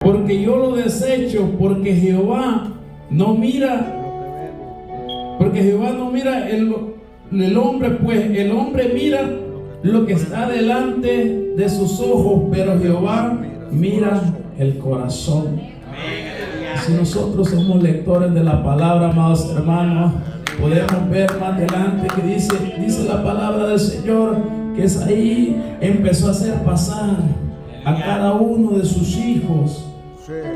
porque yo lo desecho, porque Jehová no mira el hombre, pues el hombre mira lo que está delante de sus ojos, pero Jehová mira el corazón. Si nosotros somos lectores de la palabra, amados hermanos, podemos ver más adelante que dice la palabra del Señor, que Esaí empezó a hacer pasar a cada uno de sus hijos,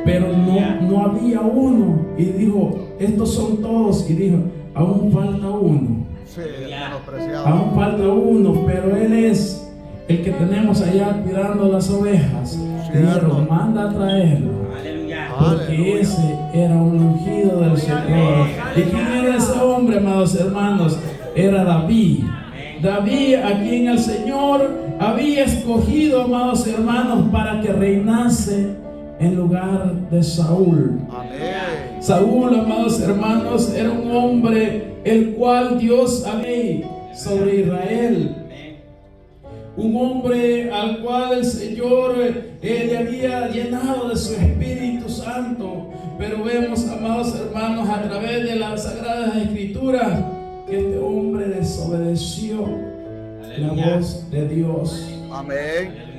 pero no había uno, y dijo, estos son todos, y dijo, aún falta uno, aún falta uno, pero él es el que tenemos allá cuidando las ovejas. Y dijeron, manda a traerlo, porque ese era un ungido del Señor. ¿Y quién era ese hombre, amados hermanos? Era David. David, a quien el Señor había escogido, amados hermanos, para que reinase en lugar de Saúl. Amén. Saúl, amados hermanos, era un hombre el cual Dios había sobre Israel. Un hombre al cual el Señor le había llenado de su Espíritu Santo. Pero vemos, amados hermanos, a través de las Sagradas Escrituras, que este hombre desobedeció la voz de Dios. Amén.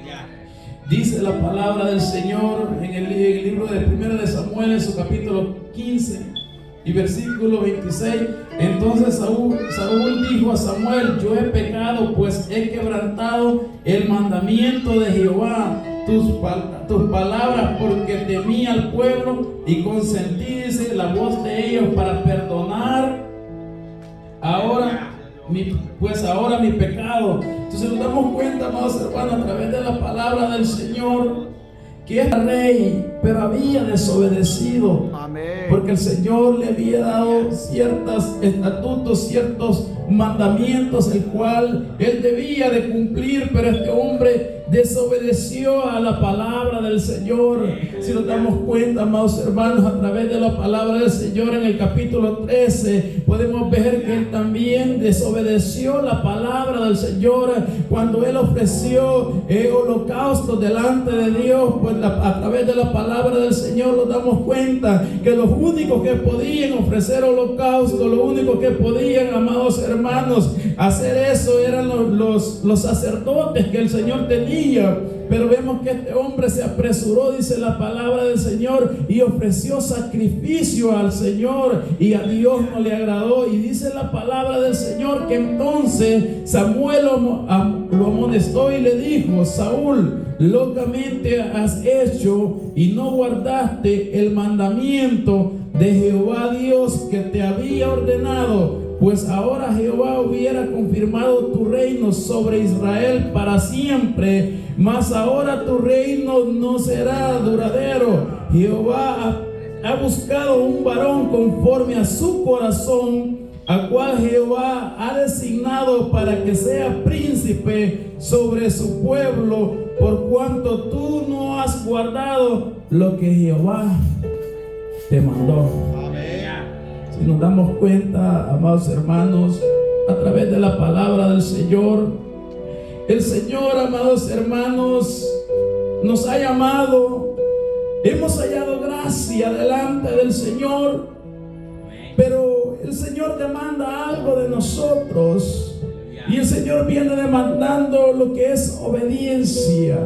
Dice la palabra del Señor en el libro de 1 de Samuel, en su capítulo 15 y versículo 26. Entonces Saúl dijo a Samuel, yo he pecado, pues he quebrantado el mandamiento de Jehová, tus palabras, porque temí al pueblo y consentí, dice, la voz de ellos para perdonar ahora mi pecado. Entonces nos damos cuenta, amados hermanos, a través de la palabra del Señor, que era rey, pero había desobedecido. Amén. Porque el Señor le había dado ciertos estatutos, ciertos mandamientos, el cual él debía de cumplir, pero este hombre desobedeció a la palabra del Señor. Si nos damos cuenta, amados hermanos, a través de la palabra del Señor en el capítulo 13, podemos ver que él también desobedeció la palabra del Señor cuando él ofreció holocausto delante de Dios. Pues a través de la palabra del Señor nos damos cuenta que los únicos que podían ofrecer holocausto, los únicos que podían, amados hermanos, hacer eso eran los sacerdotes que el Señor tenía. Pero vemos que este hombre se apresuró, dice la palabra del Señor, y ofreció sacrificio al Señor, y a Dios no le agradó. Y dice la palabra del Señor que entonces Samuel lo amonestó y le dijo, Saúl, locamente has hecho y no guardaste el mandamiento de Jehová Dios que te había ordenado. Pues ahora Jehová hubiera confirmado tu reino sobre Israel para siempre, mas ahora tu reino no será duradero. Jehová ha buscado un varón conforme a su corazón, al cual Jehová ha designado para que sea príncipe sobre su pueblo, por cuanto tú no has guardado lo que Jehová te mandó. Si nos damos cuenta, amados hermanos, a través de la palabra del Señor, el Señor, amados hermanos, nos ha llamado. Hemos hallado gracia delante del Señor, pero el Señor demanda algo de nosotros, y el Señor viene demandando lo que es obediencia.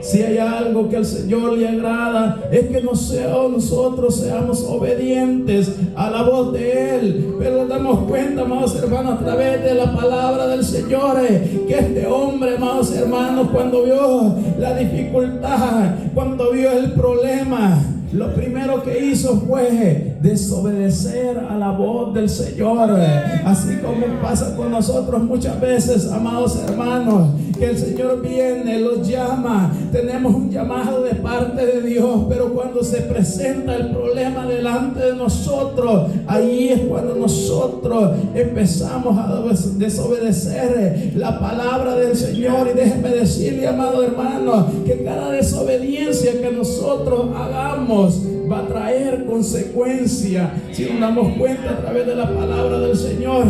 Si hay algo que al Señor le agrada, es que nosotros seamos obedientes a la voz de Él. Pero nos damos cuenta, amados hermanos, a través de la palabra del Señor, que este hombre, amados hermanos, cuando vio la dificultad, cuando vio el problema, lo primero que hizo fue desobedecer a la voz del Señor. Así como pasa con nosotros muchas veces, amados hermanos, que el Señor viene, los llama, tenemos un llamado de parte de Dios, pero cuando se presenta el problema delante de nosotros, ahí es cuando nosotros empezamos a desobedecer la palabra del Señor. Y déjenme decirle, amado hermano, que cada desobediencia que nosotros hagamos va a traer consecuencia. Si nos damos cuenta a través de la palabra del Señor,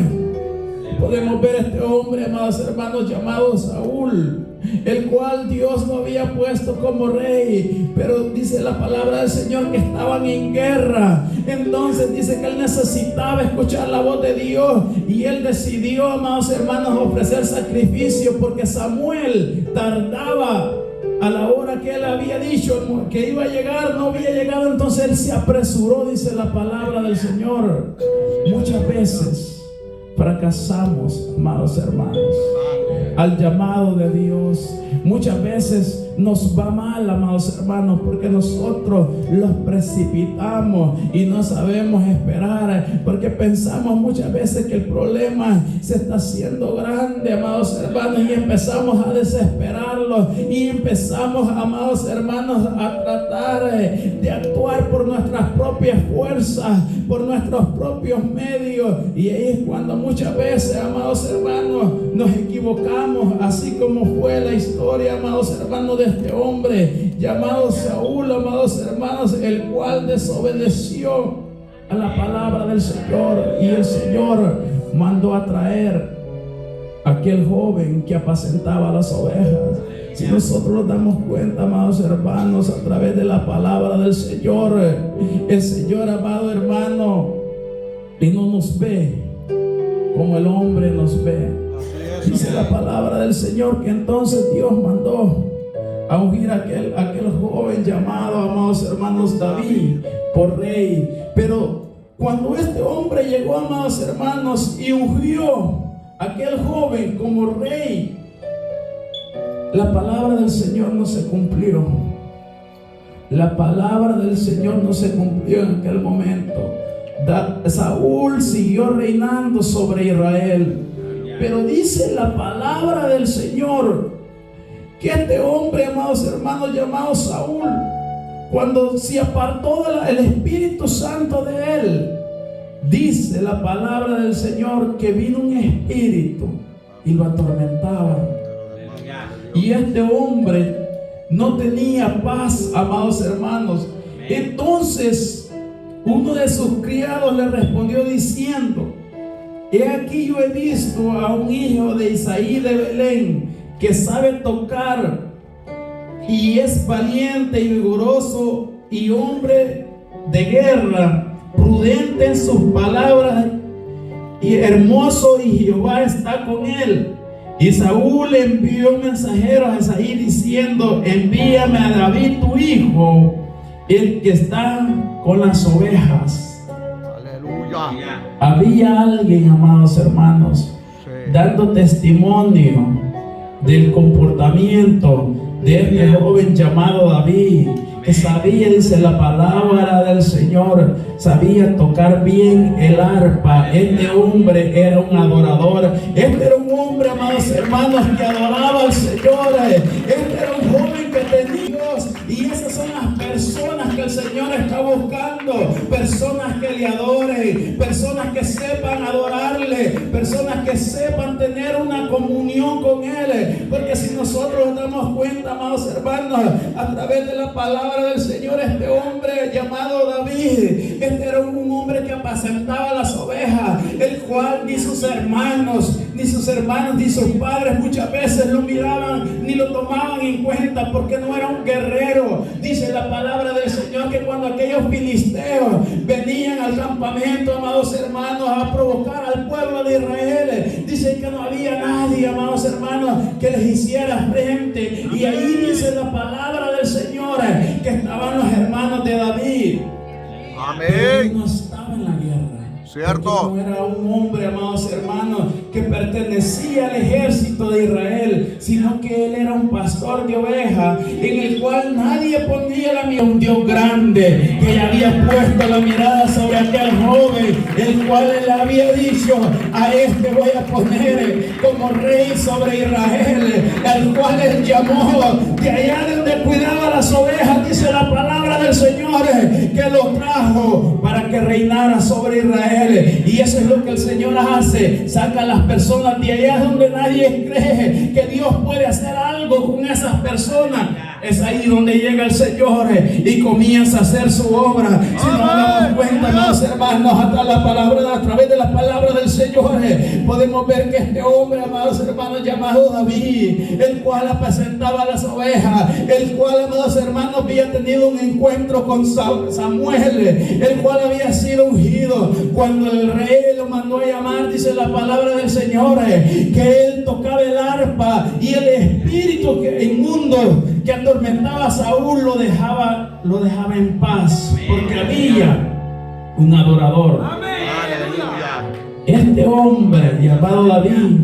podemos ver a este hombre, amados hermanos, llamado Saúl. el cual Dios lo había puesto como rey, pero dice la palabra del Señor que estaban en guerra. Entonces dice que él necesitaba escuchar la voz de Dios, y él decidió, amados hermanos, ofrecer sacrificio, porque Samuel tardaba. A la hora que él había dicho que iba a llegar, no había llegado. Entonces él se apresuró, dice la palabra del Señor. Muchas veces fracasamos, amados hermanos, al llamado de Dios. Muchas veces nos va mal, amados hermanos, porque nosotros los precipitamos y no sabemos esperar, porque pensamos muchas veces que el problema se está haciendo grande, amados hermanos, y empezamos a desesperarlos, y empezamos, amados hermanos, a tratar de actuar por nuestras propias fuerzas, por nuestros propios medios, y ahí es cuando muchas veces, amados hermanos, nos equivocamos, así como fue la historia, amados hermanos, de este hombre llamado Saúl, amados hermanos, el cual desobedeció a la palabra del Señor, y el Señor mandó a traer a aquel joven que apacentaba las ovejas. Si nosotros nos damos cuenta, amados hermanos, a través de la palabra del Señor, el Señor, amado hermano, y no nos ve como el hombre nos ve. Dice la palabra del Señor que entonces Dios mandó a ungir a aquel joven llamado, amados hermanos, David por rey. Pero cuando este hombre llegó, amados hermanos, y ungió a aquel joven como rey, la palabra del Señor no se cumplió. La palabra del Señor no se cumplió en aquel momento. Saúl siguió reinando sobre Israel. Pero dice la palabra del Señor que este hombre, amados hermanos, llamado Saúl, cuando se apartó el Espíritu Santo de él, dice la palabra del Señor que vino un espíritu y lo atormentaba. Y este hombre no tenía paz, amados hermanos. Entonces uno de sus criados le respondió diciendo: he aquí, yo he visto a un hijo de Isaí de Belén que sabe tocar y es valiente y vigoroso y hombre de guerra, prudente en sus palabras y hermoso, y Jehová está con él. Y Saúl envió mensajeros a Isaí diciendo: envíame a David tu hijo, el que está con las ovejas. Aleluya. Había alguien, amados hermanos, dando testimonio del comportamiento de este joven llamado David, que sabía, dice la palabra del Señor, sabía tocar bien el arpa. Este hombre era un adorador. Este era un hombre, amados hermanos, que adoraba al Señor. Este era un joven que tenía Dios. Y esas son las personas que el Señor está buscando. Personas que le adoren, personas que sepan adorarle, personas que sepan tener una comunión con Él. Porque si nosotros nos damos cuenta, amados hermanos, a través de la palabra del Señor, este hombre llamado David, este era un hombre que apacentaba las ovejas, el cual ni sus hermanos, ni sus padres muchas veces lo miraban ni lo tomaban en cuenta, porque no era un guerrero. Dice la palabra del Señor que cuando aquellos filisteos venían al campamento, amados hermanos, a provocar al pueblo de Israel, dice que no había nadie, amados hermanos, que les hiciera frente. Y ahí dice la palabra del Señor que estaban los hermanos de David. Amén. Él no estaba en la guerra. Cierto. No era un hombre, amados hermanos, que pertenecía al ejército de Israel, sino que él era un pastor de ovejas, en el cual nadie ponía la mirada. Un Dios grande que había puesto la mirada sobre aquel joven, el cual le había dicho: a este voy a poner como rey sobre Israel, el cual él llamó de allá donde cuidaba las ovejas. Dice la palabra del Señor que lo trajo para que reinara sobre Israel. Y eso es lo que el Señor hace: saca a las personas de allá donde nadie cree que Dios puede hacer algo con esas personas. es ahí donde llega el Señor y comienza a hacer su obra. Si nos damos cuenta, amados hermanos, a través de las palabras del Señor, podemos ver que este hombre, amados hermanos, llamado David, el cual apacentaba las ovejas, el cual, amados hermanos, había tenido un encuentro con Samuel, el cual había sido ungido. Cuando el rey lo mandó a llamar, dice la palabra del Señor, que él tocaba el arpa y el espíritu inmundo que atormentaba a Saúl lo dejaba en paz, porque había un adorador. Aleluya. Este hombre llamado David,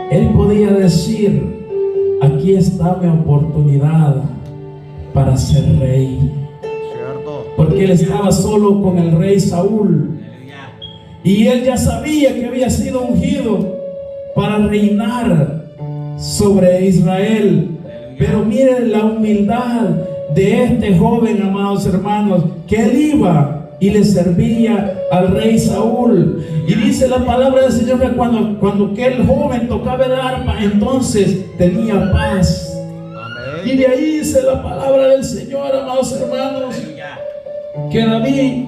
él podía decir: aquí está mi oportunidad para ser rey. Cierto. Porque él estaba solo con el rey Saúl, y él ya sabía que había sido ungido para reinar sobre Israel. Pero miren la humildad de este joven, amados hermanos, que él iba y le servía al rey Saúl. Y dice la palabra del Señor que cuando aquel joven tocaba el arpa, entonces tenía paz. Amén. Y de ahí dice la palabra del Señor, amados hermanos, que David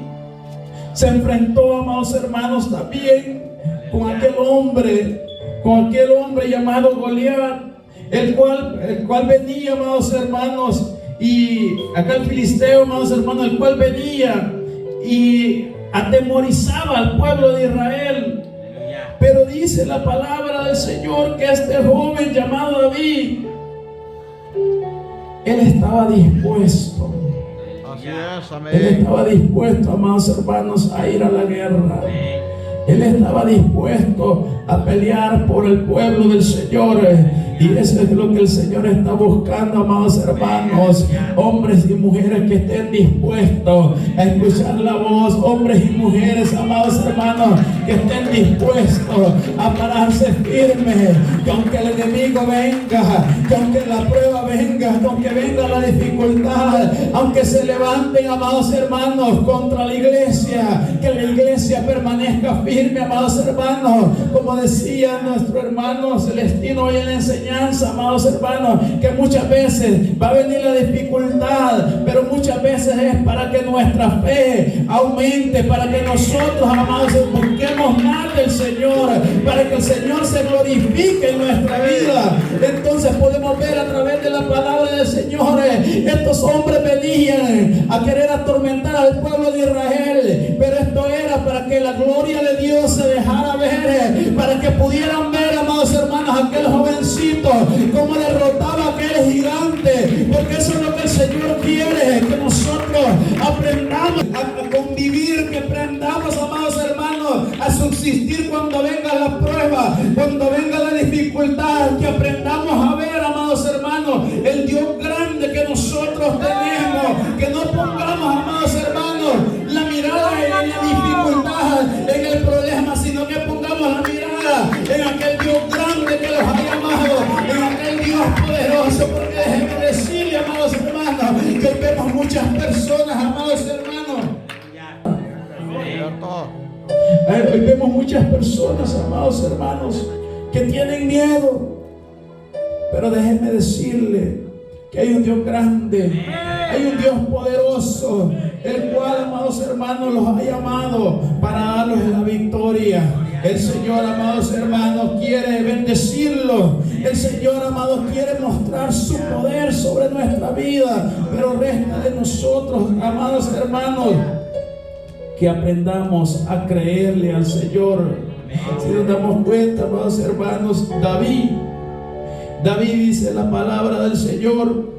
se enfrentó, amados hermanos, también con aquel hombre llamado Goliat, el cual venía, amados hermanos, y aquel filisteo, amados hermanos, el cual venía y atemorizaba al pueblo de Israel. Pero dice la palabra del Señor que este joven llamado David, él estaba dispuesto. Así es, Él amén. estaba dispuesto, amados hermanos, a ir a la guerra. Él estaba dispuesto a pelear por el pueblo del Señor. Y eso es lo que el Señor está buscando, amados hermanos. Hombres y mujeres que estén dispuestos a escuchar la voz. Hombres y mujeres, amados hermanos, que estén dispuestos a pararse firmes. Que aunque el enemigo venga, que aunque la prueba venga, que aunque venga la dificultad, aunque se levanten, amados hermanos, contra la iglesia, que la iglesia permanezca firme, amados hermanos. Como decía nuestro hermano Celestino hoy en la enseñanza, amados hermanos, que muchas veces va a venir la dificultad, pero muchas veces es para que nuestra fe aumente, para que nosotros, amados, busquemos más del Señor, para que el Señor se glorifique en nuestra vida. Entonces podemos ver a través de la palabra del Señor, estos hombres venían a querer atormentar al pueblo de Israel, pero esto era para que la gloria de Dios se dejara ver, para que pudieran ver, amados hermanos, aquel jovencito cómo derrotaba a aquel gigante. Porque eso es lo que el Señor quiere, que nosotros aprendamos a convivir, que aprendamos, amados hermanos, a subsistir cuando venga la prueba, cuando venga la dificultad, que aprendamos a ver, amados hermanos, el Dios grande que nosotros tenemos, que no pongamos, amados hermanos, la mirada en la dificultad, en el problema, sino que pongamos la mirada en aquel Dios grande que los ha llamado, en aquel Dios poderoso. Porque déjenme decirle, amados hermanos, que hoy vemos muchas personas, amados hermanos, Cierto. hoy vemos muchas personas, amados hermanos, que tienen miedo. Pero déjenme decirle que hay un Dios grande, hay un Dios poderoso, el cual, amados hermanos, los ha llamado para darles la victoria. El Señor, amados hermanos, quiere bendecirlos. El Señor, amados, quiere mostrar su poder sobre nuestra vida. Pero resta de nosotros, amados hermanos, que aprendamos a creerle al Señor. Si nos damos cuenta, amados hermanos, David dice la palabra del Señor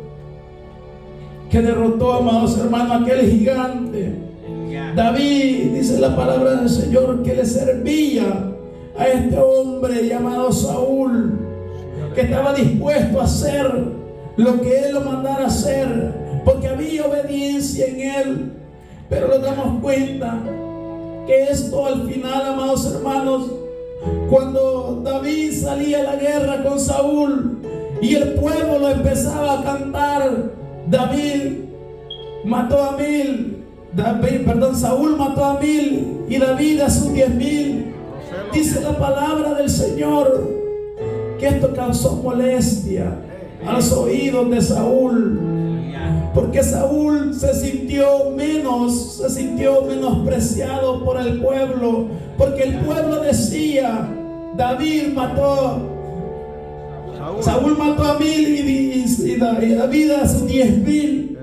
que derrotó, amados hermanos, aquel gigante. David, dice la palabra del Señor, que le servía a este hombre llamado Saúl, que estaba dispuesto a hacer lo que él lo mandara a hacer, porque había obediencia en él. Pero nos damos cuenta que esto al final, amados hermanos, cuando David salía a la guerra con Saúl y el pueblo lo empezaba a cantar, Saúl mató a 1000 y David a sus 10,000. Dice la palabra del Señor que esto causó molestia a los oídos de Saúl, porque Saúl se sintió menospreciado por el pueblo, porque el pueblo decía: David mató, Saúl mató a 1000 y David a sus 10,000.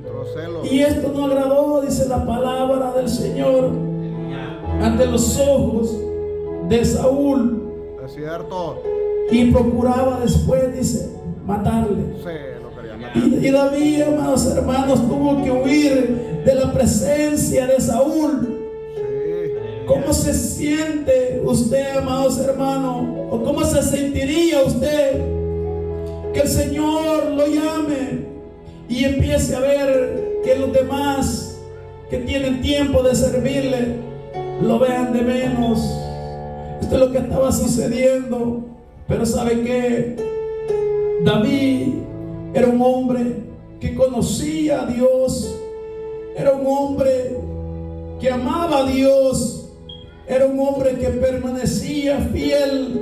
Y esto no agradó, dice la palabra del Señor, ante los ojos de Saúl. Es cierto. Y procuraba después, dice, matarle. Sí, lo quería matar. Y David, amados hermanos, tuvo que huir de la presencia de Saúl. Sí. ¿Cómo se siente usted, amados hermanos? ¿O cómo se sentiría usted que el Señor lo llame y empiece a ver que los demás que tienen tiempo de servirle lo vean de menos? Esto es lo que estaba sucediendo. Pero ¿sabe qué? David era un hombre que conocía a Dios, era un hombre que amaba a Dios, era un hombre que permanecía fiel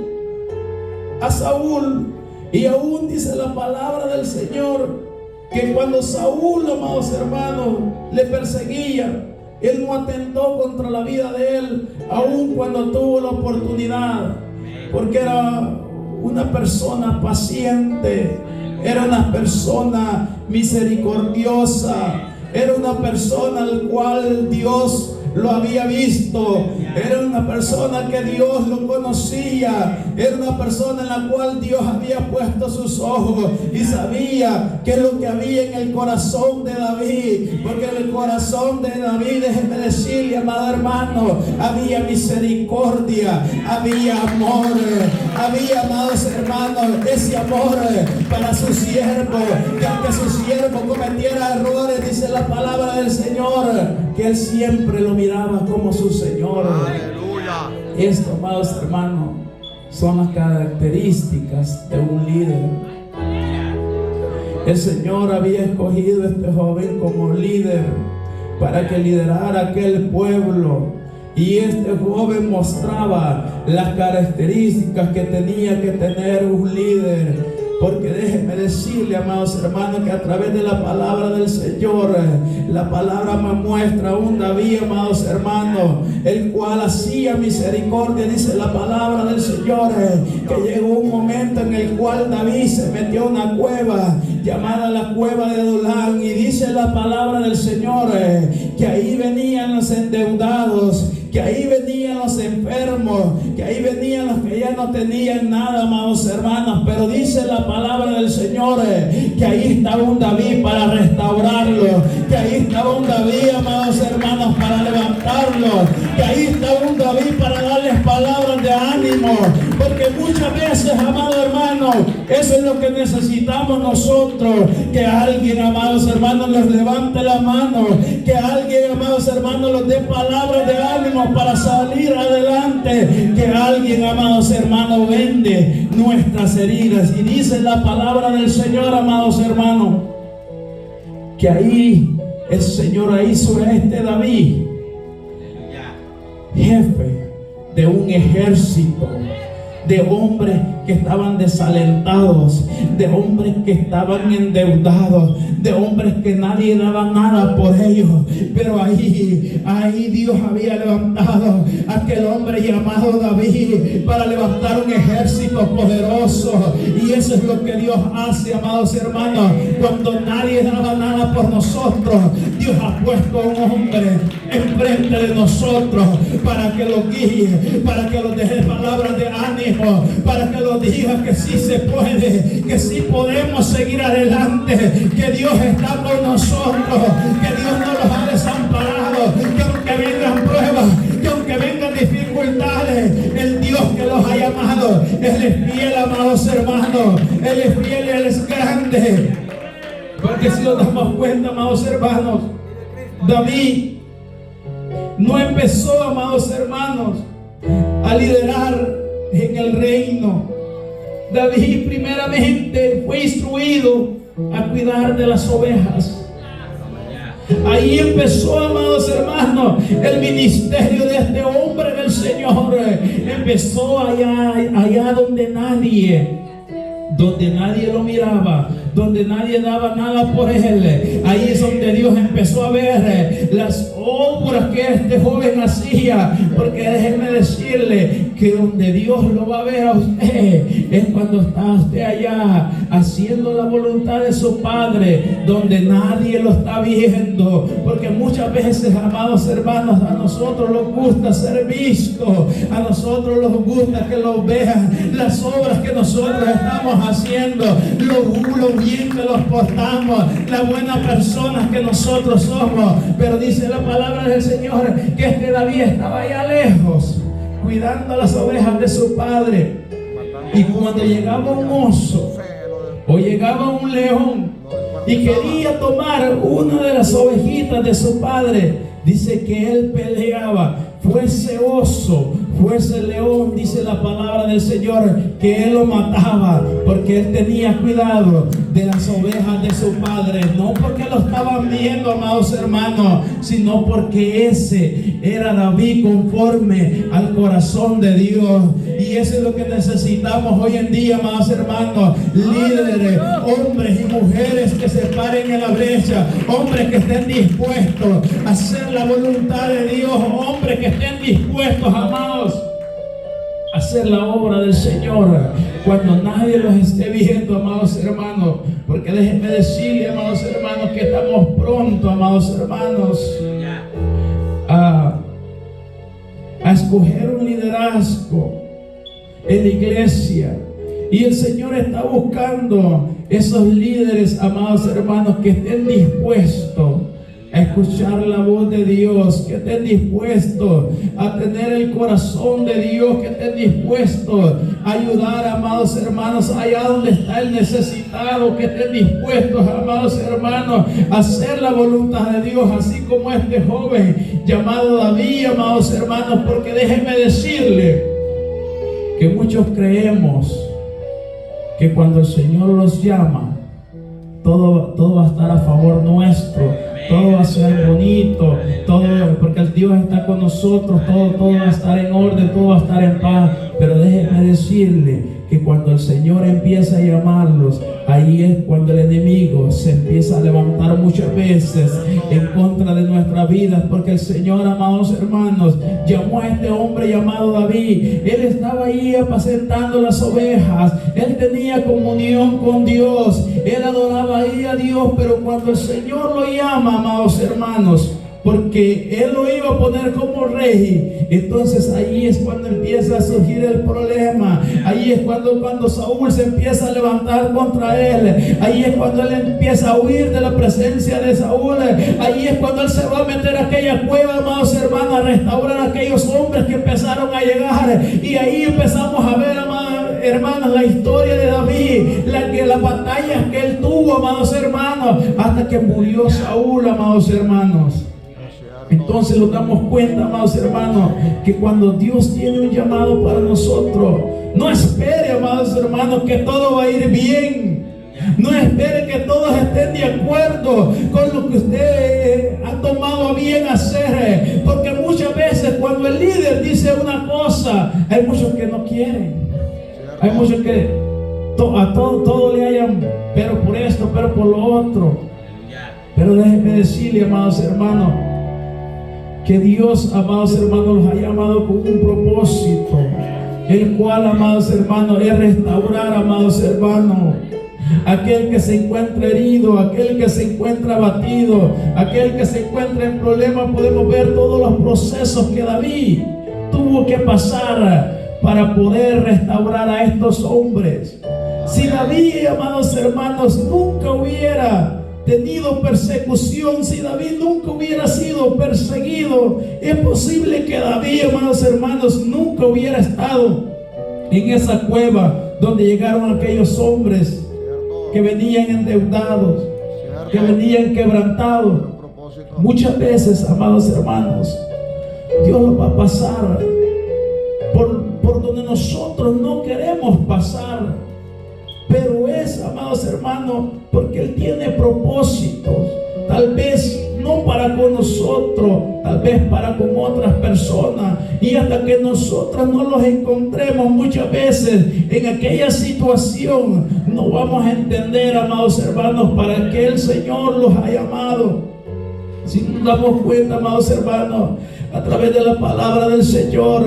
a Saúl. Y aún dice la palabra del Señor que cuando Saúl, amados hermanos, le perseguía, él no atentó contra la vida de él, aun cuando tuvo la oportunidad, porque era una persona paciente, era una persona misericordiosa, era una persona al cual Dios lo había visto, era una persona que Dios lo conocía, era una persona en la cual Dios había puesto sus ojos y sabía qué es lo que había en el corazón de David, porque en el corazón de David, déjeme decirle, amado hermano, había misericordia, había amor, había, amados hermanos, ese amor para su siervo, que aunque su siervo cometiera errores, dice la palabra del Señor, que él siempre lo miraba como su Señor. Aleluya. Esto, amados hermanos, son las características de un líder. El Señor había escogido a este joven como líder para que liderara aquel pueblo. Y este joven mostraba las características que tenía que tener un líder. Porque déjenme decirle, amados hermanos, que a través de la palabra del Señor, la palabra me muestra a un David, amados hermanos, el cual hacía misericordia. Dice la palabra del Señor que llegó un momento en el cual David se metió a una cueva llamada la cueva de Adulán, y dice la palabra del Señor que ahí venían los endeudados, que ahí venían los enfermos, que ahí venían los que ya no tenían nada, amados hermanos. Pero dice la palabra del Señor que ahí estaba un David para restaurarlo, que ahí estaba un David, amados hermanos, para levantarlo, que ahí estaba un David para darles palabras de ánimo. Porque muchas veces, amado hermano, eso es lo que necesitamos nosotros, que alguien, amados hermanos, nos levante la mano, que alguien, amados hermanos, nos dé palabras de ánimo para salir adelante, que alguien, amados hermanos, vende nuestras heridas. Y dice la palabra del Señor, amados hermanos, que ahí el Señor hizo a este David jefe de un ejército de hombres que estaban desalentados, de hombres que estaban endeudados, de hombres que nadie daba nada por ellos. Pero ahí Dios había levantado a aquel hombre llamado David para levantar un ejército poderoso. Y eso es lo que Dios hace, amados hermanos. Cuando nadie daba nada por nosotros, Dios ha puesto a un hombre enfrente de nosotros para que lo guíe, para que nos deje palabras de ánimo, para que nos diga que sí se puede, que sí podemos seguir adelante, que Dios está con nosotros, que Dios no los ha desamparado, que aunque vengan pruebas, que aunque vengan dificultades, el Dios que los ha llamado, Él es fiel, amados hermanos, Él es fiel, Él es grande. Porque si nos damos cuenta, amados hermanos, David no empezó, amados hermanos, a liderar en el reino. David primeramente fue instruido a cuidar de las ovejas. Ahí empezó, amados hermanos, el ministerio de este hombre del Señor. Empezó allá donde nadie lo miraba, donde nadie daba nada por él. Ahí es donde Dios empezó a ver las obras que este joven hacía. Porque déjenme decirle que donde Dios lo va a ver a usted es cuando está usted allá haciendo la voluntad de su Padre, donde nadie lo está viendo. Porque muchas veces, amados hermanos, a nosotros nos gusta ser vistos, a nosotros nos gusta que los vean, las obras que nosotros estamos haciendo, lo bien que los portamos, las buenas personas que nosotros somos. Pero dice la palabra del Señor que este David estaba allá lejos, cuidando las ovejas de su padre. Y cuando llegaba un oso o llegaba un león y quería tomar una de las ovejitas de su padre, dice que él peleaba. Fuese oso, fuese león, dice la palabra del Señor, que él lo mataba, porque él tenía cuidado de las ovejas de su padre. No porque lo estaban viendo, amados hermanos, sino porque ese era David conforme al corazón de Dios. Y eso es lo que necesitamos hoy en día, amados hermanos. Líderes, hombres y mujeres que se paren en la brecha, hombres que estén dispuestos a hacer la voluntad de Dios, hombres que estén dispuestos, amados, a hacer la obra del Señor cuando nadie los esté viendo, amados hermanos. Porque déjenme decirle, amados hermanos, que estamos pronto, amados hermanos, a escoger un liderazgo en la iglesia. Y el Señor está buscando esos líderes, amados hermanos, que estén dispuestos a escuchar la voz de Dios, que estén dispuestos a tener el corazón de Dios, que estén dispuestos a ayudar, amados hermanos, allá donde está el necesitado, que estén dispuestos, amados hermanos, a hacer la voluntad de Dios, así como este joven llamado David, amados hermanos. Porque déjenme decirle que muchos creemos que cuando el Señor los llama, todo va a estar a favor nuestro, todo va a ser bonito, todo, porque el Dios está con nosotros, todo va a estar en orden, todo va a estar en paz. Pero déjenme decirle que cuando el Señor empieza a llamarlos, ahí es cuando el enemigo se empieza a levantar muchas veces en contra de nuestras vidas. Porque el Señor, amados hermanos, llamó a este hombre llamado David. Él estaba ahí apacentando las ovejas, él tenía comunión con Dios, él adoraba ahí a Dios. Pero cuando el Señor lo llama, amados hermanos, porque él lo iba a poner como rey, entonces ahí es cuando empieza a surgir el problema. Ahí es cuando Saúl se empieza a levantar contra él. Ahí es cuando él empieza a huir de la presencia de Saúl. Ahí es cuando él se va a meter a aquella cueva, amados hermanos, a restaurar a aquellos hombres que empezaron a llegar. Y ahí empezamos a ver, amados hermanos, la historia de David, las batallas que él tuvo, amados hermanos, hasta que murió Saúl, amados hermanos. Entonces nos damos cuenta, amados hermanos, que cuando Dios tiene un llamado para nosotros, no espere, amados hermanos, que todo va a ir bien. No espere que todos estén de acuerdo con lo que usted ha tomado a bien hacer. Porque muchas veces cuando el líder dice una cosa, hay muchos que no quieren. Hay muchos que a todo le hayan, pero por esto, pero por lo otro. Pero déjenme decirle, amados hermanos, que Dios, amados hermanos, los ha llamado con un propósito, el cual, amados hermanos, es restaurar, amados hermanos, aquel que se encuentra herido, aquel que se encuentra abatido, aquel que se encuentra en problemas. Podemos ver todos los procesos que David tuvo que pasar para poder restaurar a estos hombres. Si David, amados hermanos, nunca hubiera tenido persecución, si David nunca hubiera sido perseguido, es posible que David, amados hermanos, nunca hubiera estado en esa cueva donde llegaron aquellos hombres que venían endeudados, que venían quebrantados. Muchas veces, amados hermanos, Dios los va a pasar por donde nosotros no queremos pasar. Pero es, amados hermanos, porque Él tiene propósitos. Tal vez no para con nosotros, tal vez para con otras personas. Y hasta que nosotros no los encontremos muchas veces en aquella situación, no vamos a entender, amados hermanos, para qué el Señor los ha llamado. Si nos damos cuenta, amados hermanos, a través de la palabra del Señor,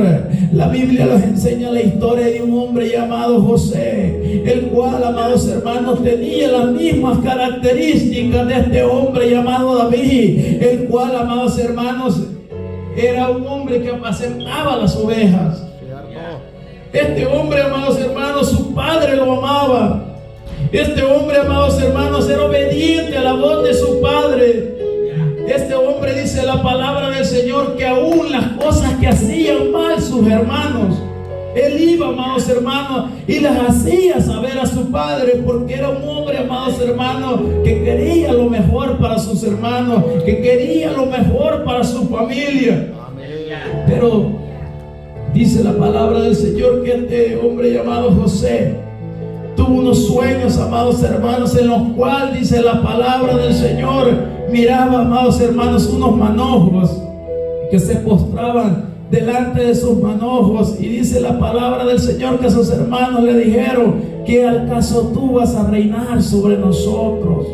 la Biblia nos enseña la historia de un hombre llamado José, el cual, amados hermanos, tenía las mismas características de este hombre llamado David, el cual, amados hermanos, era un hombre que apacentaba las ovejas. Este hombre, amados hermanos, su padre lo amaba. Este hombre, amados hermanos, era obediente a la voz de su padre. Este hombre, dice la palabra del Señor, que aún las cosas que hacían mal sus hermanos, él iba, amados hermanos, y las hacía saber a su padre, porque era un hombre, amados hermanos, que quería lo mejor para sus hermanos, que quería lo mejor para su familia. Pero dice la palabra del Señor que este hombre llamado José tuvo unos sueños, amados hermanos, en los cuales, dice la palabra del Señor, miraba, amados hermanos, unos manojos que se postraban delante de sus manojos. Y dice la palabra del Señor que sus hermanos le dijeron: ¿qué al caso tú vas a reinar sobre nosotros?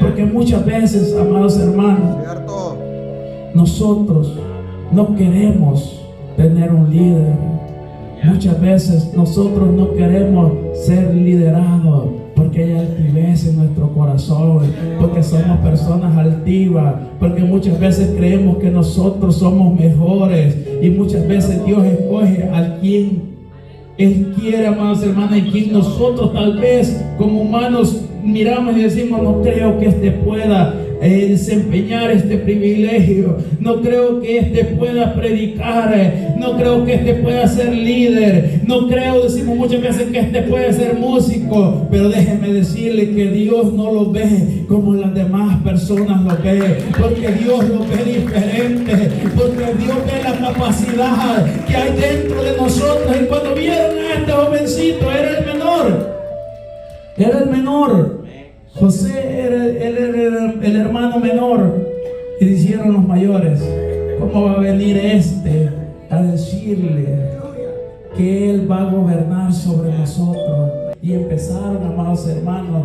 Porque muchas veces, amados hermanos, nosotros no queremos tener un líder. Muchas veces nosotros no queremos ser liderados porque hay altivez en nuestro corazón, porque somos personas altivas, porque muchas veces creemos que nosotros somos mejores, y muchas veces Dios escoge a quien Él quiere, amados hermanos, y quien nosotros tal vez como humanos miramos y decimos: no creo que este pueda desempeñar este privilegio, no creo que este pueda predicar, no creo que este pueda ser líder, no creo, decimos muchas veces, que este puede ser músico. Pero déjeme decirle que Dios no lo ve como las demás personas lo ven, porque Dios lo ve diferente, porque Dios ve la capacidad que hay dentro de nosotros. Y cuando vieron a este jovencito, era el menor. José era el hermano menor, y dijeron los mayores: ¿cómo va a venir este a decirle que él va a gobernar sobre nosotros? Y empezaron, amados hermanos,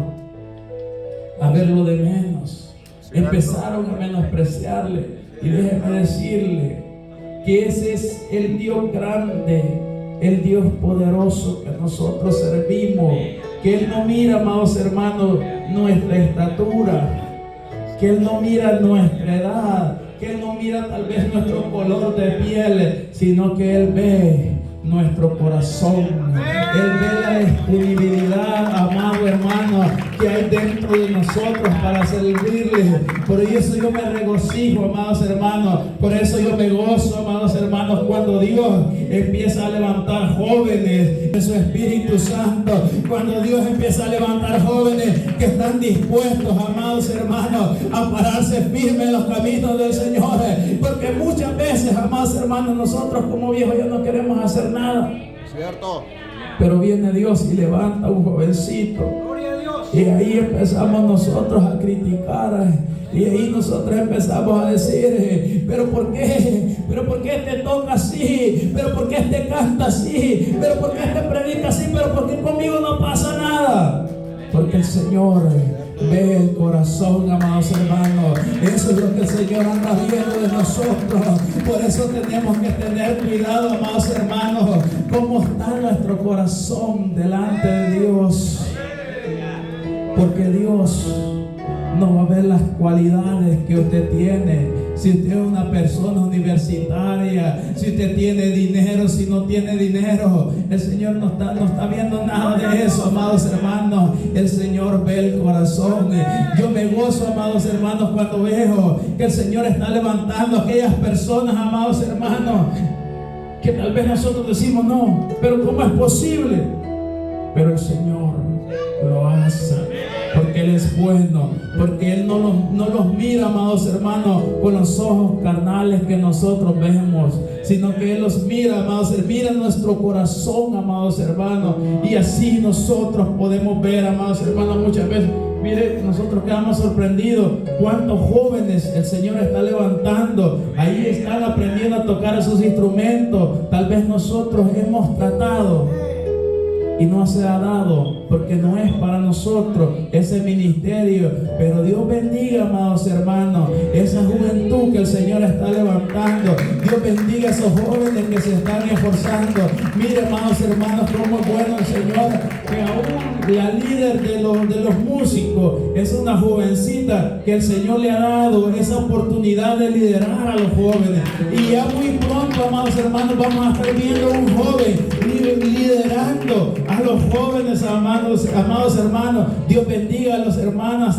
a verlo de menos, empezaron a menospreciarle. Y déjenme decirle que ese es el Dios grande, el Dios poderoso que nosotros servimos, que Él no mira, amados hermanos, nuestra estatura, que Él no mira nuestra edad, que Él no mira tal vez nuestro color de piel, sino que Él ve nuestro corazón. Él ve la disponibilidad, amado hermano, que hay dentro de nosotros para servirle. Por eso yo me regocijo, amados hermanos. Por eso yo me gozo, amados hermanos, cuando Dios empieza a levantar jóvenes de su Espíritu Santo. Cuando Dios empieza a levantar jóvenes que están dispuestos, amados hermanos, a pararse firmes en los caminos del Señor. Porque muchas veces, amados hermanos, nosotros como viejos ya no queremos hacer nada. Cierto. Pero viene Dios y levanta un jovencito. Y ahí empezamos nosotros a criticar. Y ahí nosotros empezamos a decir: ¿pero por qué? ¿Pero por qué este toca así? ¿Pero por qué este canta así? ¿Pero por qué este predica así? ¿Pero por qué conmigo no pasa nada? Porque el Señor ve el corazón, amados hermanos. Eso es lo que el Señor anda viendo de nosotros. Por eso tenemos que tener cuidado, amados hermanos, cómo está nuestro corazón delante de Dios. Porque Dios no va a ver las cualidades que usted tiene. Si usted es una persona universitaria, si usted tiene dinero, si no tiene dinero, el Señor no está viendo nada de eso, amados hermanos. El Señor ve el corazón. Yo me gozo, amados hermanos, cuando veo que el Señor está levantando a aquellas personas, amados hermanos, que tal vez nosotros decimos: no, pero ¿cómo es posible? Pero el Señor lo hace. Porque Él es bueno, porque Él no los mira, amados hermanos, con los ojos carnales que nosotros vemos, sino que Él los mira, amados, Él mira nuestro corazón, amados hermanos, y así nosotros podemos ver, amados hermanos, muchas veces. Mire, nosotros quedamos sorprendidos cuántos jóvenes el Señor está levantando. Ahí están aprendiendo a tocar sus instrumentos. Tal vez nosotros hemos tratado y no se ha dado, porque no es para nosotros ese ministerio. Pero Dios bendiga, amados hermanos, esa juventud que el Señor está levantando. Dios bendiga a esos jóvenes que se están esforzando. Mire, amados hermanos, cómo es bueno el Señor, que aún la líder de los músicos es una jovencita que el Señor le ha dado esa oportunidad de liderar a los jóvenes. Y ya muy pronto, amados hermanos, vamos a estar viendo un joven liderando a los jóvenes, amados hermanos. Dios bendiga a las hermanas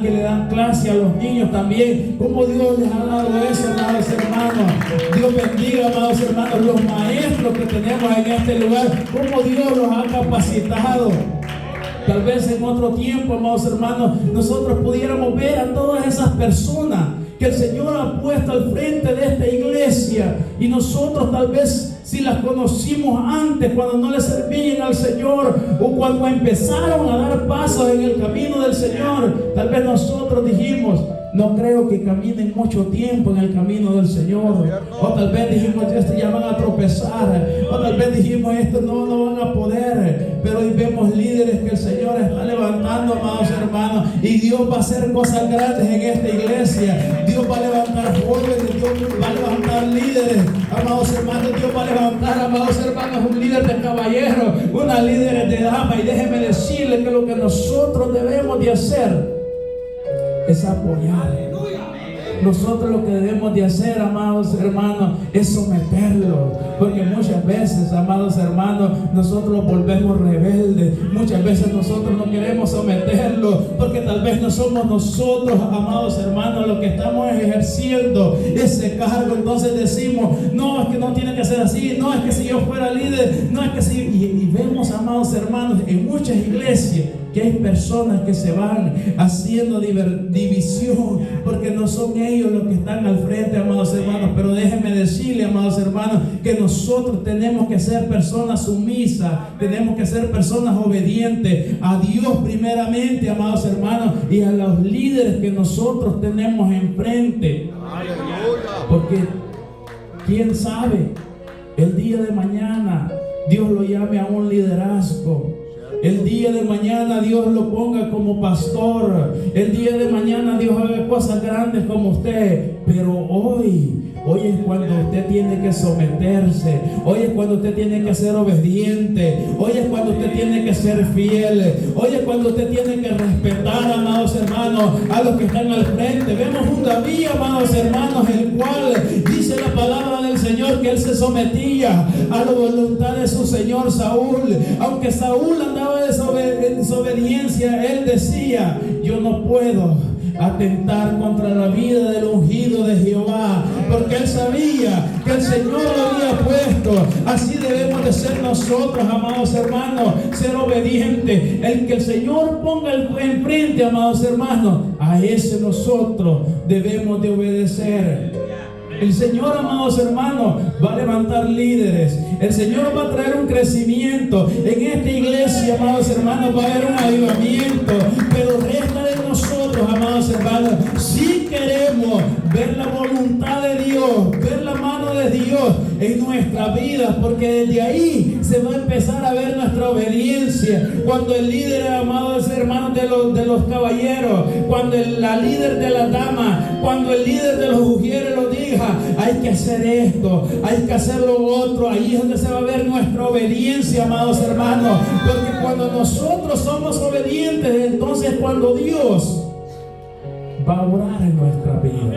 que le dan clase a los niños también. Como Dios les ha dado eso, amados hermanos. Dios bendiga, amados hermanos, los maestros que tenemos en este lugar. Como Dios los ha capacitado. Tal vez en otro tiempo, amados hermanos, nosotros pudiéramos ver a todas esas personas que el Señor ha puesto al frente de esta iglesia, y nosotros tal vez, si las conocimos antes, cuando no le servían al Señor, o cuando empezaron a dar pasos en el camino del Señor, tal vez nosotros dijimos: no creo que caminen mucho tiempo en el camino del Señor. O tal vez dijimos: ya van a tropezar. O tal vez dijimos: esto no van a poder. Pero hoy vemos líderes que el Señor está levantando, amados hermanos, y Dios va a hacer cosas grandes en esta iglesia. Dios va a levantar jóvenes, Dios va a levantar líderes, amados hermanos. Dios va a levantar, amados hermanos, un líder de caballeros, una líder de dama. Y déjenme decirles que lo que nosotros debemos de hacer es apoyar. Nosotros lo que debemos de hacer, amados hermanos, es someterlo. Porque muchas veces, amados hermanos, nosotros los volvemos rebeldes. Muchas veces nosotros no queremos someterlo, porque tal vez no somos nosotros, amados hermanos, los que estamos ejerciendo ese cargo. Entonces decimos: no, es que no tiene que ser así. No, es que si yo fuera líder, no, es que si... Y vemos, amados hermanos, en muchas iglesias que hay personas que se van haciendo división, porque no son ellos los que están al frente, amados hermanos. Pero déjenme decirle, amados hermanos, que nosotros tenemos que ser personas sumisas, tenemos que ser personas obedientes a Dios primeramente, amados hermanos, y a los líderes que nosotros tenemos enfrente. Porque quién sabe, el día de mañana Dios lo llame a un liderazgo. El día de mañana Dios lo ponga como pastor. El día de mañana Dios haga cosas grandes como usted. Pero hoy es cuando usted tiene que someterse. Hoy es cuando usted tiene que ser obediente. Hoy es cuando usted tiene que ser fiel. Hoy es cuando usted tiene que respetar, amados hermanos, a los que están al frente. Vemos un David, amados hermanos, el cual dice la palabra del Señor que él se sometía a la voluntad de su señor Saúl. Aunque Saúl andaba en desobediencia, él decía: yo no puedo atentar contra la vida del ungido de Jehová, porque él sabía que el Señor lo había puesto. Así debemos de ser nosotros, amados hermanos, ser obedientes. El que el Señor ponga enfrente, amados hermanos, a ese nosotros debemos de obedecer. El Señor, amados hermanos, va a levantar líderes. El Señor va a traer un crecimiento. En esta iglesia, amados hermanos, va a haber un avivamiento. Pero resta de nosotros, amados hermanos, si queremos ver la voluntad de Dios, ver la mano de Dios en nuestras vidas, porque desde ahí se va a empezar a ver nuestra obediencia. Cuando el líder, amados hermanos, de los caballeros, cuando la líder de la dama, cuando el líder de los ujieres lo diga: hay que hacer esto, hay que hacer lo otro, ahí es donde se va a ver nuestra obediencia, amados hermanos. Porque cuando nosotros somos obedientes, entonces cuando Dios va a orar en nuestra vida.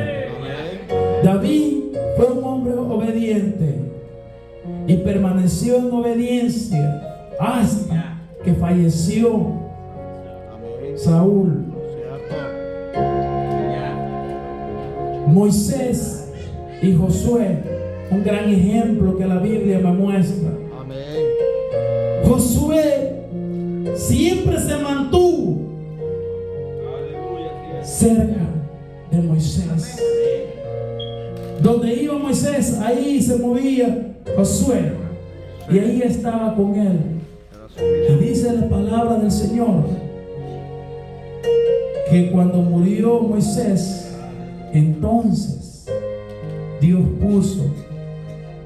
David fue un hombre obediente y permaneció en obediencia hasta que falleció Saúl. Moisés y Josué, un gran ejemplo que la Biblia me muestra. Josué siempre se mantuvo cerca de Moisés. Donde iba Moisés, ahí se movía Josué, y ahí estaba con él. Y dice la palabra del Señor que cuando murió Moisés, entonces Dios puso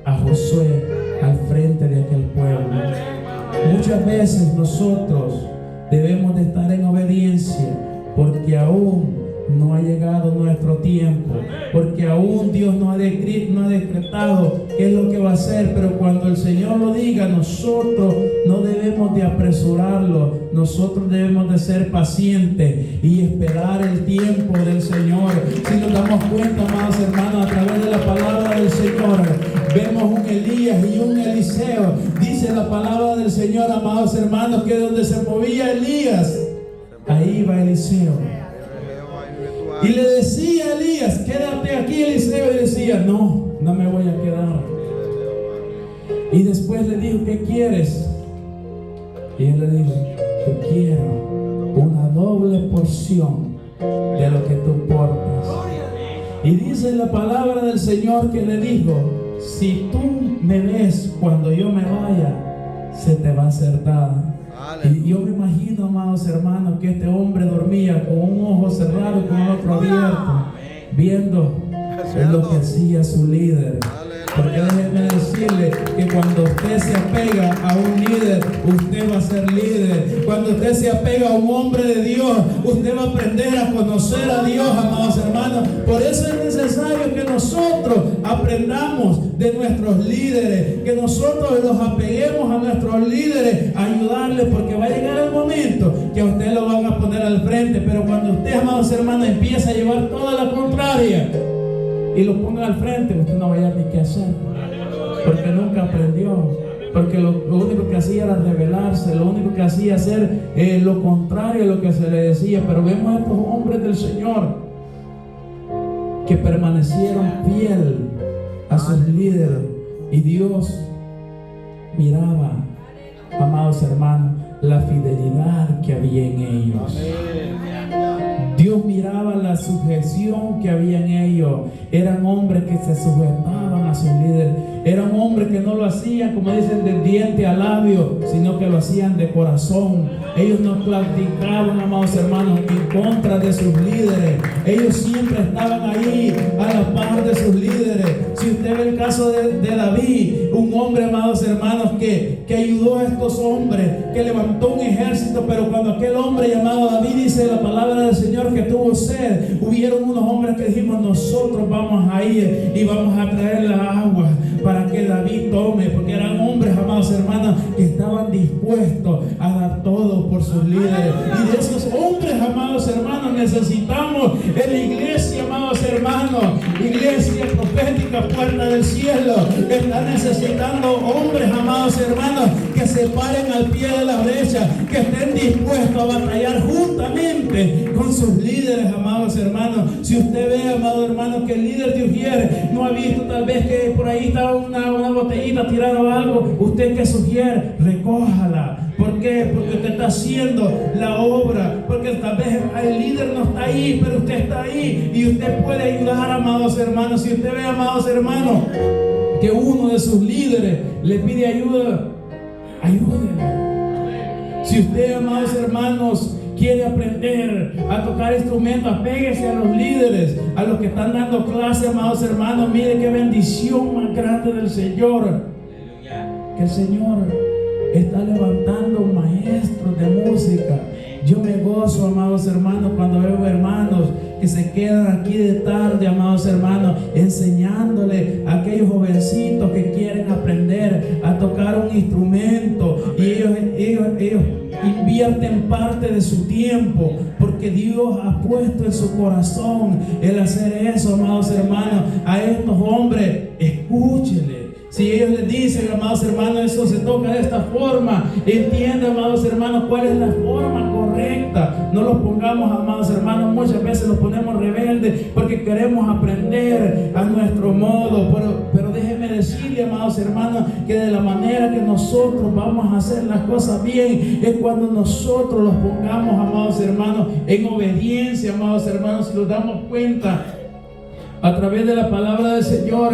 a Josué al frente de aquel pueblo. Muchas veces nosotros debemos de estar en obediencia, porque aún no ha llegado nuestro tiempo, porque aún Dios no ha decretado qué es lo que va a hacer. Pero cuando el Señor lo diga, nosotros no debemos de apresurarlo, nosotros debemos de ser pacientes y esperar el tiempo del Señor. Si nos damos cuenta, amados hermanos, a través de la palabra del Señor, vemos un Elías y un Eliseo. Dice la palabra del Señor, amados hermanos, que donde se movía Elías, ahí va Eliseo. Y le decía a Elías, quédate aquí, Eliseo. Y decía, no me voy a quedar. Y después le dijo, ¿qué quieres? Y él le dijo, que quiero una doble porción de lo que tú portas. Y dice la palabra del Señor que le dijo, si tú me ves cuando yo me vaya, se te va a ser dada. Y yo me imagino, amados hermanos, que este hombre dormía con un ojo cerrado y con el otro abierto, viendo en lo que hacía su líder. Porque déjenme decirle que cuando usted se apega a un líder, usted va a ser líder. Cuando usted se apega a un hombre de Dios, usted va a aprender a conocer a Dios, amados hermanos. Por eso es necesario que nosotros aprendamos de nuestros líderes, que nosotros los apeguemos a nuestros líderes, a ayudarles, porque va a llegar el momento que a usted lo van a poner al frente. Pero cuando usted, amados hermanos, empieza a llevar toda la contraria y lo ponga al frente, usted no va a hallar ni qué hacer, porque nunca aprendió, porque lo único que hacía era rebelarse, lo único que hacía hacer lo contrario a lo que se le decía. Pero vemos a estos hombres del Señor que permanecieron fiel a sus líderes, y Dios miraba, amados hermanos, la fidelidad que había en ellos. Dios miraba la sujeción que había en ellos. Eran hombres que se sujetaban a sus líderes. Eran hombres que no lo hacían, como dicen, de diente a labio, sino que lo hacían de corazón. Ellos no claudicaban, amados hermanos, en contra de sus líderes. Ellos siempre estaban ahí a la par de sus líderes. Si usted ve el caso de David, un hombre, amados hermanos, que ayudó a estos hombres, que levantó un ejército. Pero cuando aquel hombre llamado David, dice la palabra del Señor, que tuvo sed, hubieron unos hombres que dijimos, nosotros vamos a ir y vamos a traer la agua para que David tome, porque eran hombres, amados hermanos, que estaban dispuestos a dar todo por sus líderes. Y de esos hombres, amados hermanos, necesitamos en la iglesia, amados hermanos. Iglesia profética, puerta del cielo, está necesitando hombres, amados hermanos, que se paren al pie de la brecha, que estén dispuestos a batallar juntamente con sus líderes, amados hermanos. Si usted ve, amado hermano, que el líder de Ujier no ha visto tal vez que por ahí está una botellita tirada o algo, usted que sugiere, recójala. ¿Por qué? Porque usted está haciendo la obra, porque tal vez el líder no está ahí, pero usted está ahí y usted puede ayudar, amados hermanos. Si usted ve, amados hermanos, que uno de sus líderes le pide ayuda, ayúdenle. Si usted, amados hermanos, quiere aprender a tocar instrumentos, apéguese a los líderes, a los que están dando clase, amados hermanos. Mire qué bendición más grande del Señor, que el Señor está levantando maestros de música. Yo me gozo, amados hermanos, cuando veo hermanos que se quedan aquí de tarde, amados hermanos, enseñándole a aquellos jovencitos que quieren aprender a tocar un instrumento, y ellos invierten parte de su tiempo, porque Dios ha puesto en su corazón el hacer eso, amados hermanos. A estos hombres, escúchenle. Si ellos les dicen, amados hermanos, eso se toca de esta forma, entiendan, amados hermanos, cuál es la forma correcta. No los pongamos, amados hermanos, muchas veces los ponemos rebeldes porque queremos aprender a nuestro modo. Pero déjenme decirle, decirle, amados hermanos, que de la manera que nosotros vamos a hacer las cosas bien es cuando nosotros los pongamos, amados hermanos, en obediencia, amados hermanos. Si nos damos cuenta a través de la palabra del Señor,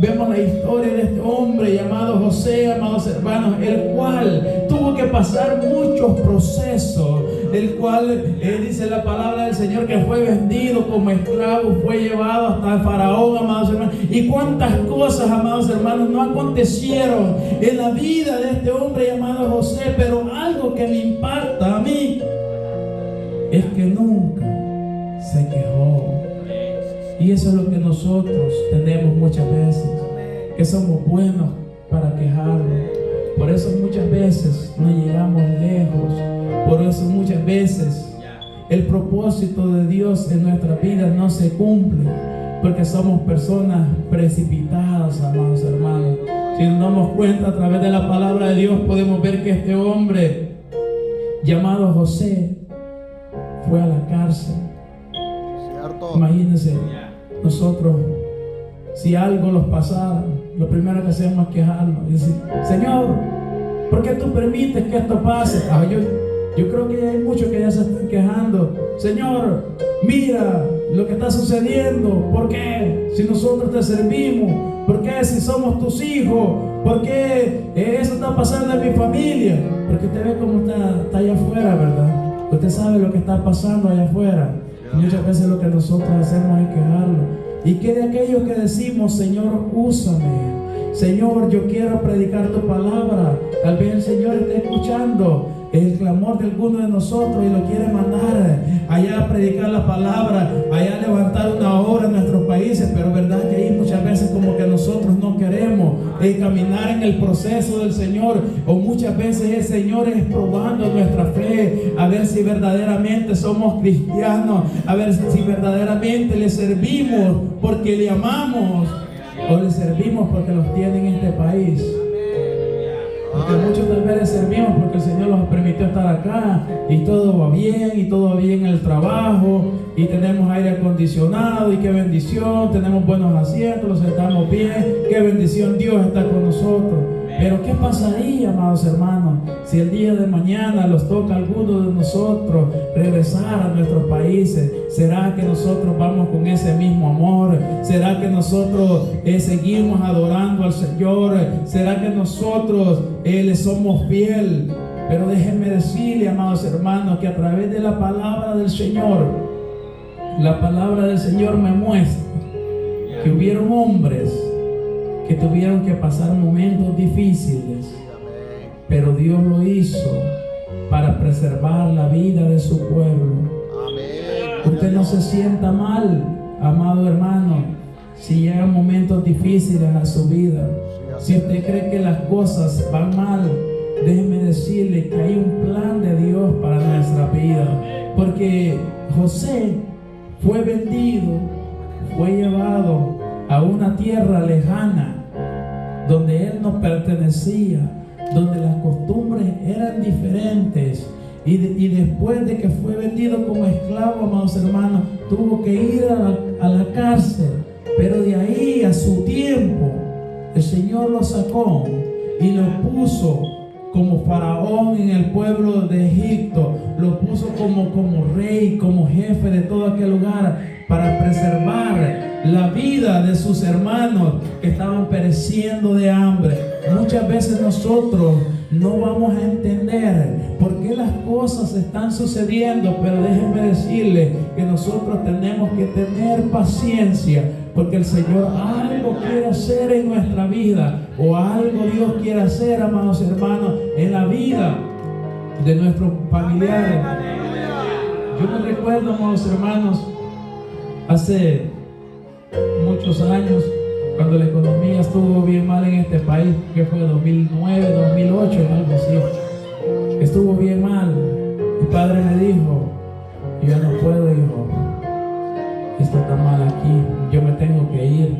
vemos la historia de este hombre llamado José, amados hermanos, el cual tuvo que pasar muchos procesos, el cual dice la palabra del Señor que fue vendido como esclavo, fue llevado hasta el faraón, amados hermanos. Y cuántas cosas, amados hermanos, no acontecieron en la vida de este hombre llamado José, pero algo que me impacta a mí es que nunca se quejó. Y eso es lo que nosotros tenemos muchas veces, que somos buenos para quejarnos. Por eso muchas veces no llegamos lejos. Por eso muchas veces el propósito de Dios en nuestras vidas no se cumple, porque somos personas precipitadas, amados hermanos. Si nos damos cuenta a través de la palabra de Dios, podemos ver que este hombre llamado José fue a la cárcel. Cierto. Imagínense, nosotros, si algo nos pasara, lo primero que hacemos es quejarnos y decir: Señor, ¿por qué tú permites que esto pase? Yo creo que hay muchos que ya se están quejando. Señor, mira lo que está sucediendo. ¿Por qué? Si nosotros te servimos. ¿Por qué? Si somos tus hijos. ¿Por qué eso está pasando en mi familia? Porque usted ve cómo está allá afuera, ¿verdad? Usted sabe lo que está pasando allá afuera. Muchas veces lo que nosotros hacemos es quejarlo. ¿Y qué de aquellos que decimos: Señor, úsame? Señor, yo quiero predicar tu palabra. Tal vez el Señor esté escuchando el clamor de alguno de nosotros y lo quiere mandar allá a predicar la palabra, allá a levantar una obra en nuestros países. Pero verdad que ahí muchas veces como que nosotros no queremos caminar en el proceso del Señor, o muchas veces el Señor es probando nuestra fe, a ver si verdaderamente somos cristianos, a ver si verdaderamente le servimos porque le amamos, o le servimos porque los tiene en este país. Porque muchos tal vez le servimos porque el Señor nos permitió estar acá y todo va bien, y todo va bien en el trabajo, y tenemos aire acondicionado, y qué bendición, tenemos buenos asientos, los sentamos bien, qué bendición, Dios está con nosotros. Pero ¿qué pasaría, amados hermanos, si el día de mañana los toca a algunos de nosotros regresar a nuestros países? ¿Será que nosotros vamos con ese mismo amor? ¿Será que nosotros seguimos adorando al Señor? ¿Será que nosotros le somos fiel? Pero déjenme decirle, amados hermanos, que a través de la palabra del Señor, la palabra del Señor me muestra que hubieron hombres que tuvieron que pasar momentos difíciles, pero Dios lo hizo para preservar la vida de su pueblo. Usted no se sienta mal, amado hermano, si llegan momentos difíciles a su vida. Si usted cree que las cosas van mal, déjeme decirle que hay un plan de Dios para nuestra vida. Porque José fue vendido, fue llevado a una tierra lejana donde él no pertenecía, donde las costumbres eran diferentes, y después de que fue vendido como esclavo, amados hermanos, tuvo que ir a la cárcel. Pero de ahí, a su tiempo, el Señor lo sacó y lo puso como faraón en el pueblo de Egipto, lo puso como rey, como jefe de todo aquel lugar, para preservar la vida de sus hermanos que estaban pereciendo de hambre. Muchas veces nosotros no vamos a entender por qué las cosas están sucediendo, pero déjenme decirles que nosotros tenemos que tener paciencia, porque el Señor algo quiere hacer en nuestra vida, o algo Dios quiere hacer, amados hermanos, en la vida de nuestros familiares. Yo me recuerdo, amados hermanos, hace muchos años, cuando la economía estuvo bien mal en este país, que fue 2009, 2008, algo así, estuvo bien mal. Mi padre me dijo: yo ya no puedo, hijo, esto está mal aquí, yo me tengo que ir.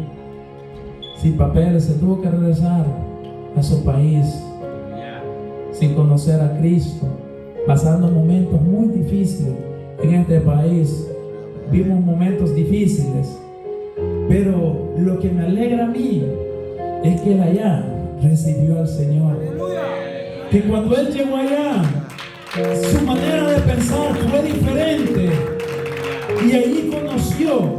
Sin papeles, se tuvo que regresar a su país, sin conocer a Cristo, pasando momentos muy difíciles en este país. Vimos momentos difíciles, pero lo que me alegra a mí es que él allá recibió al Señor. Que cuando él llegó allá, su manera de pensar fue diferente. Y ahí conoció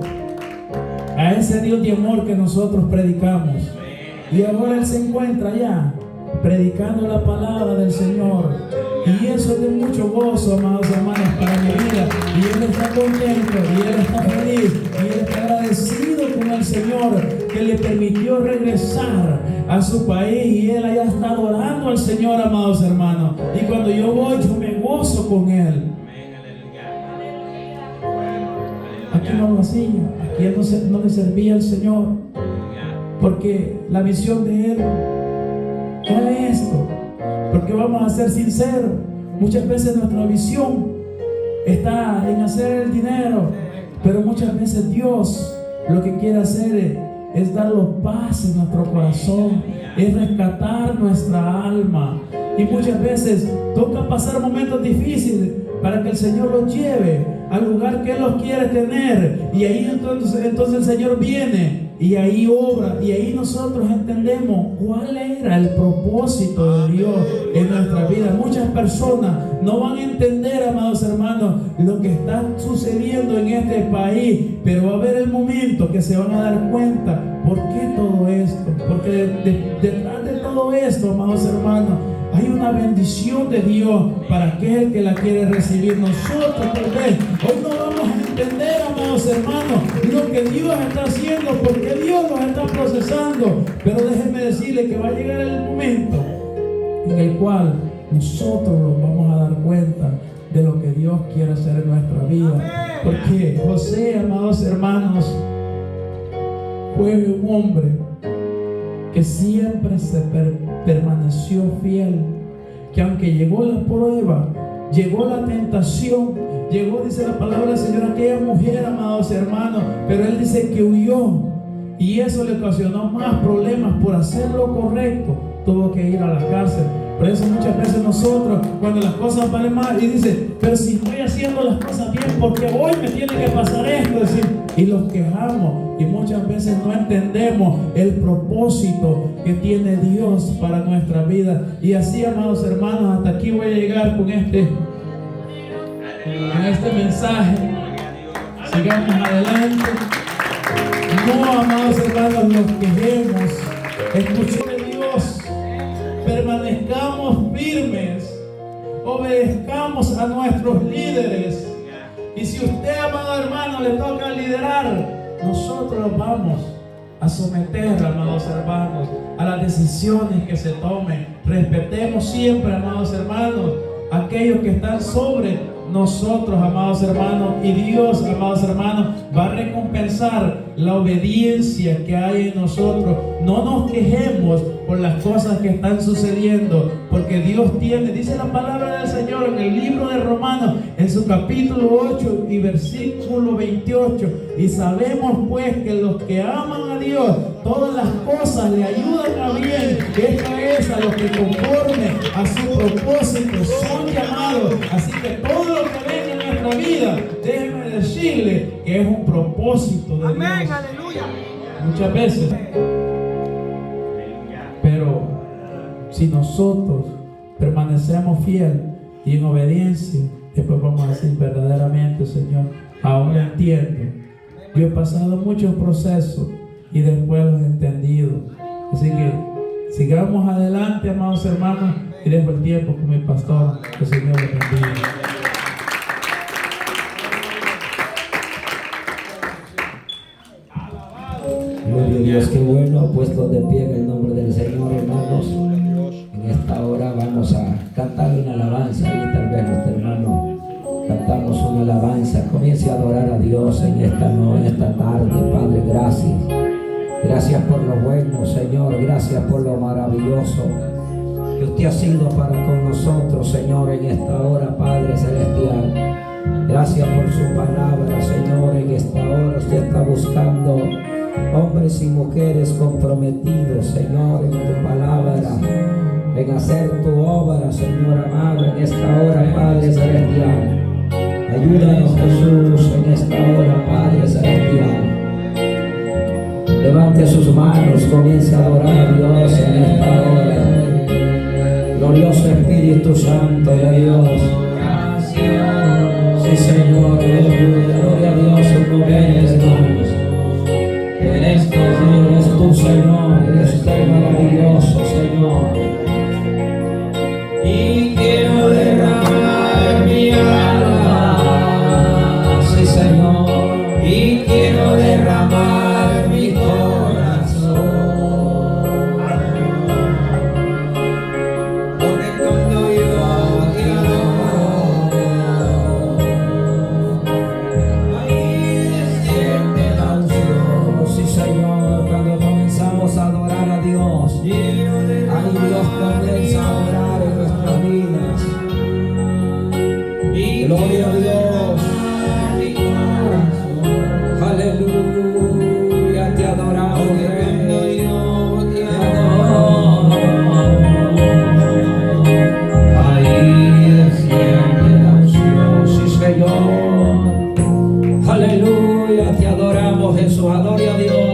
a ese Dios de amor que nosotros predicamos. Y ahora él se encuentra allá predicando la palabra del Señor. Y eso es de mucho gozo, amados hermanos, para mi vida. Y él está contento, y él está feliz, y él está agradecido con el Señor que le permitió regresar a su país. Y él allá está adorando al Señor, amados hermanos. Y cuando yo voy, yo me gozo con él. Aquí no lo hacía, aquí él no le servía al Señor, porque la visión de él era esto. Porque vamos a ser sinceros, muchas veces nuestra visión está en hacer el dinero, pero muchas veces Dios lo que quiere hacer es darnos paz en nuestro corazón, es rescatar nuestra alma. Y muchas veces toca pasar momentos difíciles para que el Señor los lleve al lugar que Él los quiere tener. Y ahí entonces el Señor viene y ahí obra, y ahí nosotros entendemos cuál era el propósito de Dios en nuestra vida. Muchas personas no van a entender, amados hermanos, lo que está sucediendo en este país, pero va a haber el momento que se van a dar cuenta por qué todo esto. Porque detrás de todo esto, amados hermanos, hay una bendición de Dios para aquel que la quiere recibir. Nosotros tal vez hoy no vamos a entender, amados hermanos, lo que Dios está haciendo, porque Dios nos está procesando. Pero déjenme decirle que va a llegar el momento en el cual nosotros nos vamos a dar cuenta de lo que Dios quiere hacer en nuestra vida. Porque José, amados hermanos, fue un hombre que siempre se permaneció fiel, que aunque llegó la prueba, llegó la tentación, llegó, dice la palabra del Señor, aquella mujer, amados hermanos, pero él dice que huyó, y eso le ocasionó más problemas. Por hacer lo correcto tuvo que ir a la cárcel. Por eso muchas veces nosotros, cuando las cosas van mal, y dice, pero si estoy haciendo las cosas bien, porque hoy me tiene que pasar esto, y los quejamos, y muchas veces no entendemos el propósito que tiene Dios para nuestra vida. Y así, amados hermanos, hasta aquí voy a llegar con este mensaje. Sigamos adelante. No, amados hermanos, nos quejemos. Escuchemos de Dios. Permanezcamos firmes, obedezcamos a nuestros líderes. Y si usted, amado hermano, le toca liderar, nosotros vamos a someter, amados hermanos, a las decisiones que se tomen. Respetemos siempre, amados hermanos, aquellos que están sobre nosotros, amados hermanos, y Dios, amados hermanos, va a recompensar la obediencia que hay en nosotros. No nos quejemos por las cosas que están sucediendo, porque Dios tiene, dice la palabra del Señor en el libro de Romanos, en su capítulo 8 y versículo 28, y sabemos pues que los que aman a Dios, todas las cosas le ayudan a bien. Esto es a los que conforme a su propósito son llamados. Así que todo lo que venga en nuestra vida, déjenme decirle que es un propósito de Amén, Dios. aleluya. Muchas veces. Pero si nosotros permanecemos fieles y en obediencia, después vamos a decir verdaderamente, Señor, ahora entiendo. Yo he pasado muchos procesos y después los he entendido. Así que sigamos adelante, amados hermanos, y dejo el tiempo con mi pastor. Que el Señor le bendiga. Gloria a Dios, qué bueno, puesto de pie en el nombre del Señor, hermanos. En esta hora vamos a cantar una alabanza. Y tal vez nuestro hermano cantamos una alabanza. Comience a adorar a Dios en esta tarde. Padre, gracias. Gracias por lo bueno, Señor. Gracias por lo maravilloso que usted ha sido para con nosotros, Señor, en esta hora, Padre celestial. Gracias por su palabra, Señor. En esta hora usted está buscando hombres y mujeres comprometidos, Señor, en tu palabra, en hacer tu obra, Señor amado, en esta hora, Padre celestial. Ayúdanos, Jesús, en esta hora, Padre celestial. Levante sus manos, comience a adorar a Dios. usted es maravilloso, Señor. Y quiero derramar mi alma, sí, Señor. Y quiero derramar mi corazón. Porque cuando yo te adoro, ahí desciende la unción. Sí, Señor, cuando comenzamos a adorar a Dios, ahí Dios comienza a orar en nuestras vidas. Gloria a Dios. Aleluya, te adoramos, Rey. Te adoro. Ahí desciende la unción, sí, Señor. Aleluya, te adoramos, Jesús. Adore a Dios.